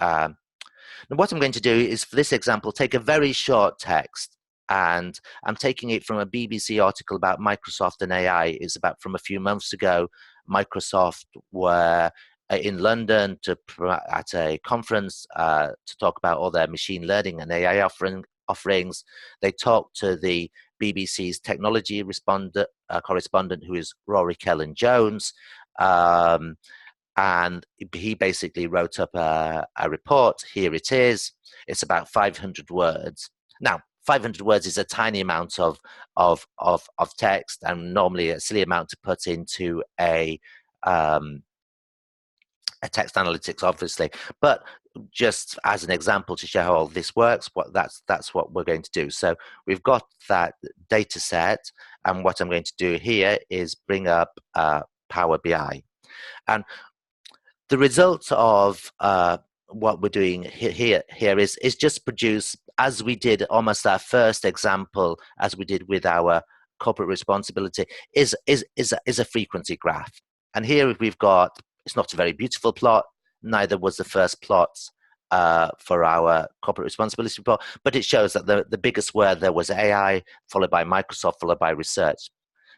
Now what I'm going to do is, for this example, take a very short text, and I'm taking it from a BBC article about Microsoft and AI. It's about from a few months ago. Microsoft were in London at a conference to talk about all their machine learning and AI offerings. They talked to the BBC's technology correspondent, who is Rory Kellan-Jones, and he basically wrote up a report. Here it is. It's about 500 words. Now, 500 words is a tiny amount of text, and normally a silly amount to put into a text analytics, obviously. But just as an example to show how all this works, that's what we're going to do. So we've got that data set, and what I'm going to do here is bring up Power BI. And the result of what we're doing here is just produce, as we did almost our first example, as we did with our corporate responsibility, is a frequency graph. And here we've got, it's not a very beautiful plot, neither was the first plot for our corporate responsibility report, but it shows that the biggest word there was AI, followed by Microsoft, followed by research.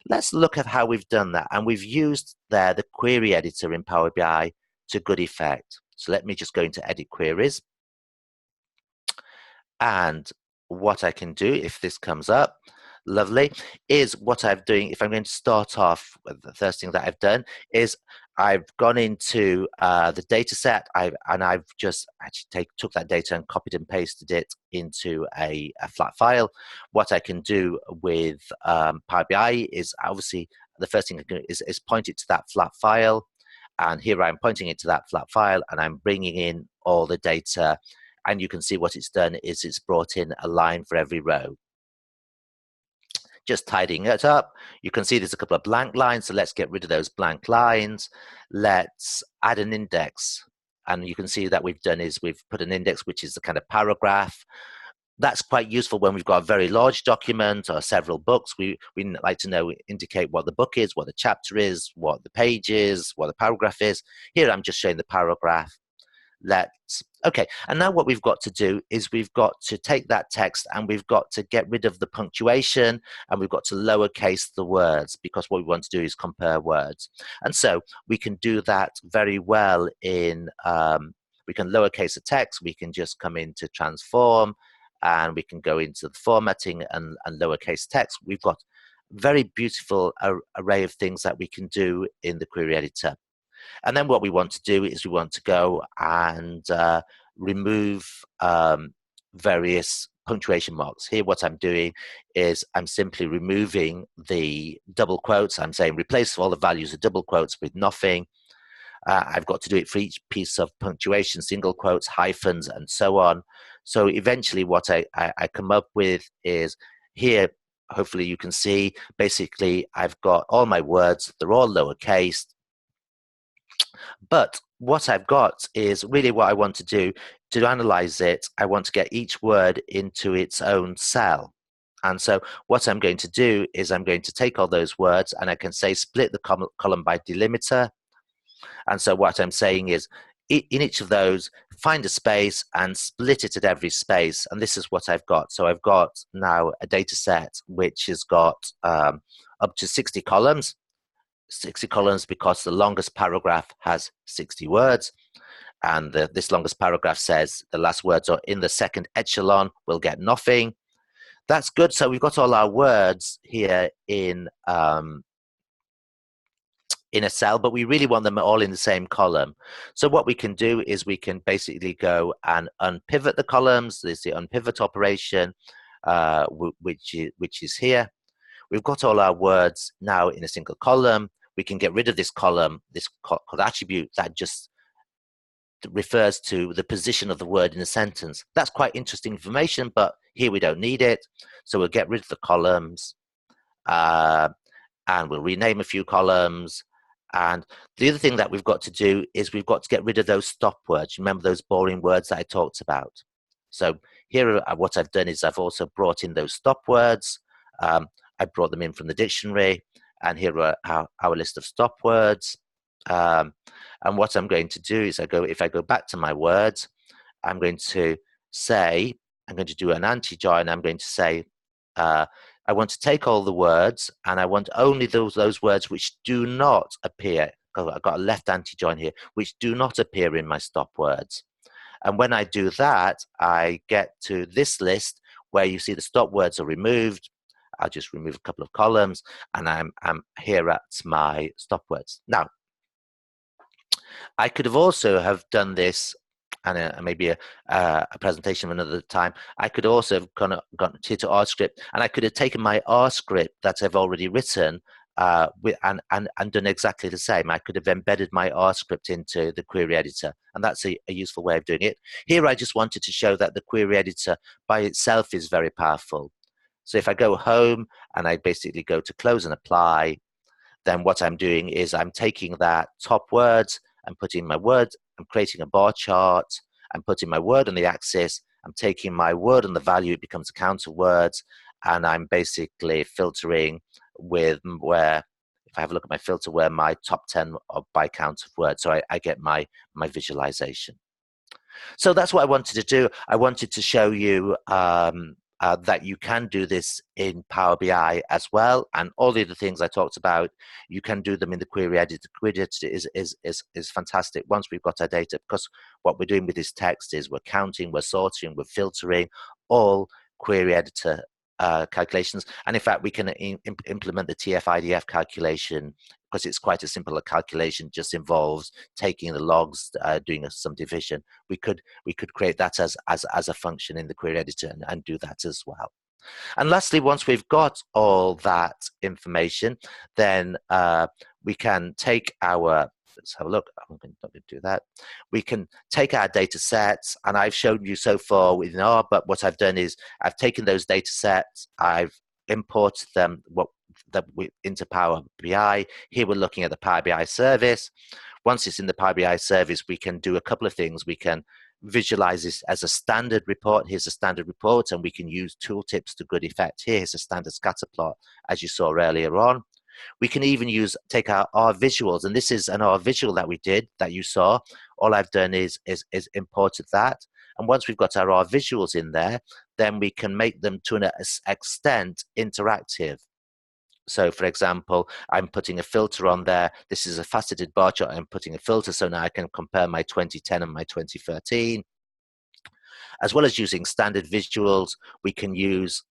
Let's look at how we've done that. And we've used there the query editor in Power BI to good effect. So let me just go into edit queries. And what I can do, if this comes up, lovely, is what I'm doing. If I'm going to start off with the first thing that I've done is I've gone into the data set, and I've just actually took that data and copied and pasted it into a flat file. What I can do with Power BI is, obviously, the first thing I can do is point it to that flat file. And here I'm pointing it to that flat file, and I'm bringing in all the data. And you can see what it's done is it's brought in a line for every row. Just tidying it up. You can see there's a couple of blank lines, so let's get rid of those blank lines. Let's add an index. And you can see that we've done is we've put an index, which is the kind of paragraph. That's quite useful when we've got a very large document or several books. We like to indicate what the book is, what the chapter is, what the page is, what the paragraph is. Here I'm just showing the paragraph. Okay, and now what we've got to do is we've got to take that text and we've got to get rid of the punctuation, and we've got to lowercase the words, because what we want to do is compare words. And so we can do that very well in, we can lowercase the text, we can just come into transform, and we can go into the formatting and lowercase text. We've got very beautiful array of things that we can do in the query editor. And then what we want to do is we want to go and remove various punctuation marks. Here what I'm doing is I'm simply removing the double quotes. I'm saying replace all the values of double quotes with nothing. I've got to do it for each piece of punctuation, single quotes, hyphens, and so on. So eventually what I come up with is here, hopefully you can see, basically I've got all my words, they're all lowercase. But what I've got is really what I want to do to analyze it. I want to get each word into its own cell. And so what I'm going to do is I'm going to take all those words, and I can say split the column by delimiter. And so what I'm saying is in each of those, find a space and split it at every space. And this is what I've got. So I've got now a data set which has got up to 60 columns. 60 columns because the longest paragraph has 60 words, and this longest paragraph says the last words are in the second echelon, we'll get nothing. That's good. So we've got all our words here in a cell, but we really want them all in the same column. So what we can do is we can basically go and unpivot the columns. There's the unpivot operation, which is here. We've got all our words now in a single column. We can get rid of this column, this attribute that just refers to the position of the word in a sentence. That's quite interesting information, but here we don't need it. So we'll get rid of the columns, and we'll rename a few columns. And the other thing that we've got to do is we've got to get rid of those stop words. Remember those boring words that I talked about? So here, what I've done is I've also brought in those stop words. I brought them in from the dictionary, and here are our list of stop words. And what I'm going to do is if I go back to my words, I'm going to say, I'm going to do an anti-join. I'm going to say, I want to take all the words, and I want only those words which do not appear, because I've got a left anti-join here, which do not appear in my stop words. And when I do that, I get to this list where you see the stop words are removed. I'll just remove a couple of columns, and I'm here at my stop words. Now, I could have also have done this, and maybe a presentation another time. I could also have gone here to R script, and I could have taken my R script that I've already written and done exactly the same. I could have embedded my R script into the query editor, and that's a useful way of doing it. Here, I just wanted to show that the query editor by itself is very powerful. So if I go home and I basically go to close and apply, then what I'm doing is I'm taking that top words, I'm putting my word, I'm creating a bar chart, I'm putting my word on the axis, I'm taking my word on the value, it becomes a count of words, and I'm basically filtering with where, if I have a look at my filter, where my top 10 are by count of words. So I get my visualization. So that's what I wanted to do. I wanted to show you that you can do this in Power BI as well, and all the other things I talked about, you can do them in the query editor. The query editor is fantastic once we've got our data, because what we're doing with this text is we're counting, we're sorting, we're filtering, all query editor calculations. And in fact, we can implement the tfidf calculation, because it's quite a simple calculation, just involves taking the logs, doing some division. We could create that as a function in the query editor and do that as well. And lastly, once we've got all that information, then we can take our, let's have a look. I'm not going to do that. We can take our data sets, and I've shown you so far within R, but what I've done is I've taken those data sets, I've imported them into Power BI. Here we're looking at the Power BI service. Once it's in the Power BI service, we can do a couple of things. We can visualize this as a standard report. Here's a standard report, and we can use tooltips to good effect. Here's a standard scatter plot, as you saw earlier on. We can even take our visuals, and this is an R visual that we did, that you saw. All I've done is imported that. And once we've got our R visuals in there, then we can make them to an extent interactive. So for example, I'm putting a filter on there. This is a faceted bar chart. I'm putting a filter, so now I can compare my 2010 and my 2013. As well as using standard visuals, we can use,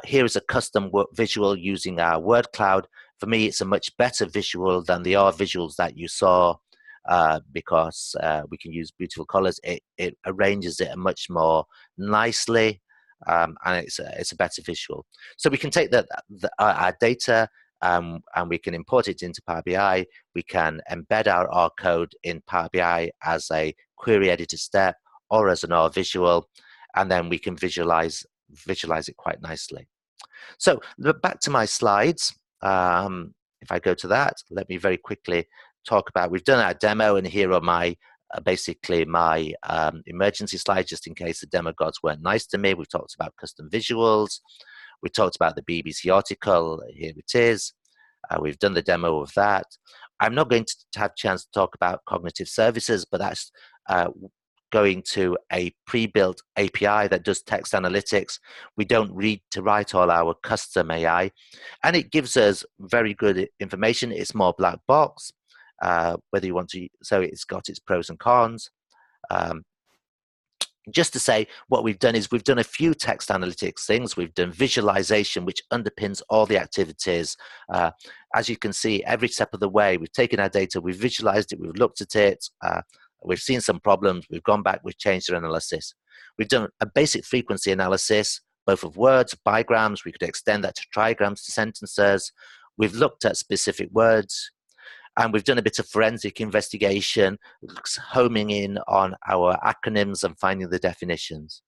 here is a custom visual using our word cloud. For me, it's a much better visual than the R visuals that you saw, because we can use beautiful colors. It arranges it much more nicely. And it's a better visual. So we can take our data and we can import it into Power BI. We can embed our R code in Power BI as a query editor step or as an R visual, and then we can visualize it quite nicely. So back to my slides. If I go to that, let me very quickly talk about, we've done our demo, and here are my basically my emergency slide, just in case the demo gods weren't nice to me. We've talked about custom visuals. We talked about the BBC article. Here it is. We've done the demo of that. I'm not going to have a chance to talk about cognitive services, but that's going to a pre-built API that does text analytics. We don't need to write all our custom AI, and it gives us very good information. It's more black box. Whether you want to, so it's got its pros and cons. Just to say, what we've done is we've done a few text analytics things. We've done visualization, which underpins all the activities. As you can see, every step of the way, we've taken our data, we've visualized it, we've looked at it, we've seen some problems, we've gone back, we've changed our analysis. We've done a basic frequency analysis, both of words, bigrams. We could extend that to trigrams, to sentences. We've looked at specific words. And we've done a bit of forensic investigation, homing in on our acronyms and finding the definitions.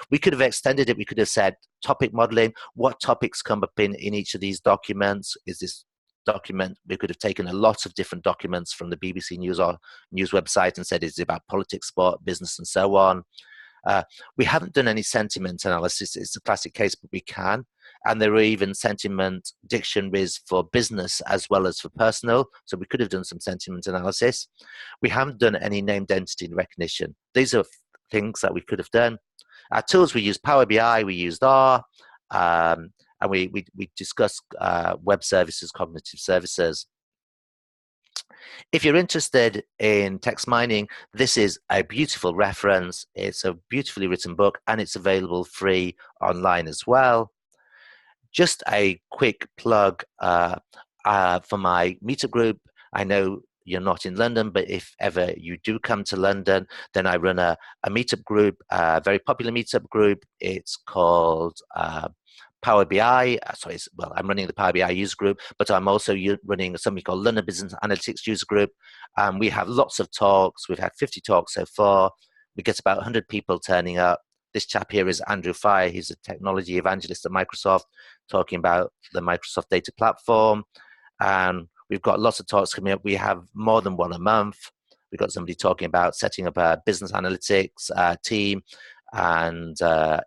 We could have extended it. We could have said topic modeling, what topics come up in each of these documents. Is this document, we could have taken a lot of different documents from the BBC News or news website and said, is it about politics, sport, business, and so on. We haven't done any sentiment analysis. It's a classic case, but we can. And there are even sentiment dictionaries for business as well as for personal. So we could have done some sentiment analysis. We haven't done any named entity recognition. These are things that we could have done. Our tools, we used Power BI, we used R, and we discussed web services, cognitive services. If you're interested in text mining, this is a beautiful reference. It's a beautifully written book, and it's available free online as well. Just a quick plug for my meetup group. I know you're not in London, but if ever you do come to London, then I run a meetup group, a very popular meetup group. It's called Power BI. I'm running the Power BI user group, but I'm also running something called London Business Analytics user group. We have lots of talks. We've had 50 talks so far. We get about 100 people turning up. This chap here is Andrew Fire. He's a technology evangelist at Microsoft, talking about the Microsoft data platform. And we've got lots of talks coming up. We have more than one a month. We've got somebody talking about setting up a business analytics team and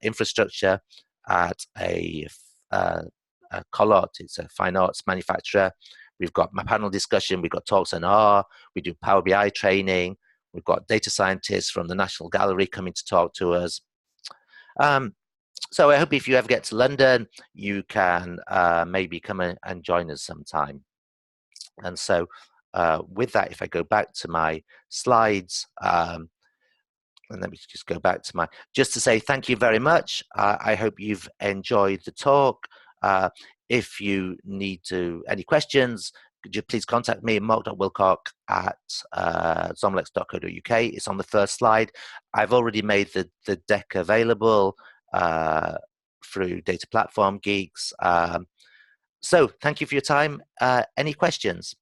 infrastructure at a Collot. It's a fine arts manufacturer. We've got my panel discussion. We've got talks on R. We do Power BI training. We've got data scientists from the National Gallery coming to talk to us. So I hope if you ever get to London, you can maybe come and join us sometime. And so with that, if I go back to my slides, and let me just go back to just to say thank you very much. I hope you've enjoyed the talk. If you need any questions, could you please contact me, mark.wilcock@zomlex.co.uk. It's on the first slide. I've already made the deck available through DataPlatformGeeks. So thank you for your time. Any questions?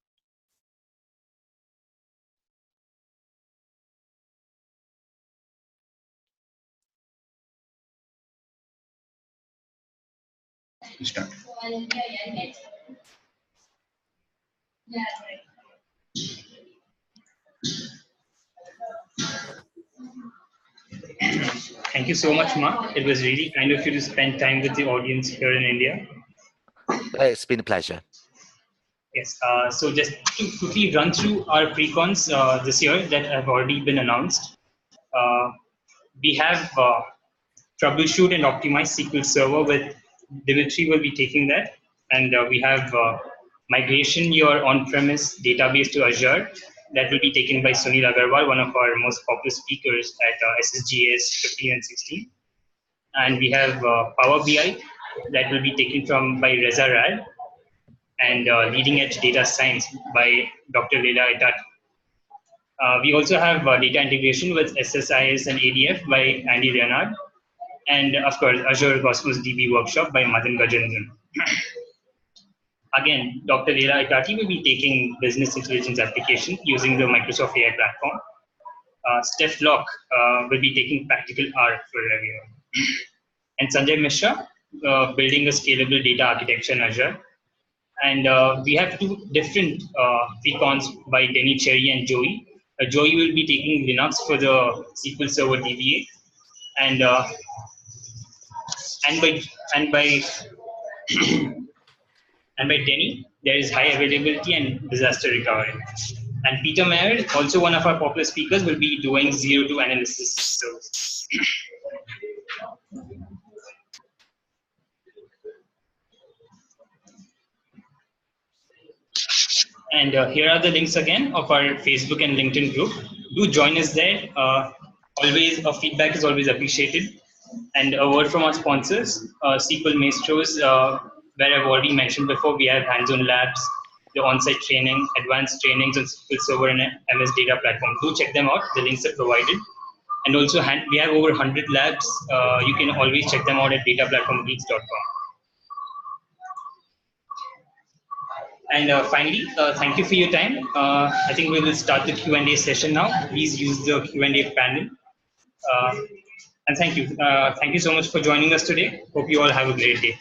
Thank you so much, Mark. It was really kind of you to spend time with the audience here in India. It's been a pleasure. Yes, so just to quickly run through our pre-cons this year that have already been announced. We have troubleshoot and optimize SQL Server with Dimitri will be taking that. And we have migration your on-premise database to Azure. That will be taken by Sunil Agarwal, one of our most popular speakers at SSGS 15 and 16. And we have Power BI that will be taken by Reza Rad, and leading edge data science by Dr. Leila Itat. We also have data integration with SSIS and ADF by Andy Leonard, and of course Azure Cosmos DB workshop by Madan Gajendran. Again, Dr. Leila Itati will be taking business intelligence application using the Microsoft AI platform. Steph Locke will be taking practical R for review. And Sanjay Mishra building a scalable data architecture in Azure. And we have two different pre-cons by Denny Cherry and Joey. Joey will be taking Linux for the SQL Server DBA, and by Denny, there is high availability and disaster recovery. And Peter Mayer, also one of our popular speakers, will be doing zero to analysis service. And here are the links again of our Facebook and LinkedIn group. Do join us there. Always, feedback is always appreciated. And a word from our sponsors, SQLMaestros, where I've already mentioned before, we have hands-on labs, the on-site training, advanced trainings on SQL Server and MS Data Platform. Do check them out. The links are provided. And also, we have over 100 labs. You can always check them out at dataplatformgeeks.com. And finally, thank you for your time. I think we will start the Q&A session now. Please use the Q&A panel. And thank you. Thank you so much for joining us today. Hope you all have a great day.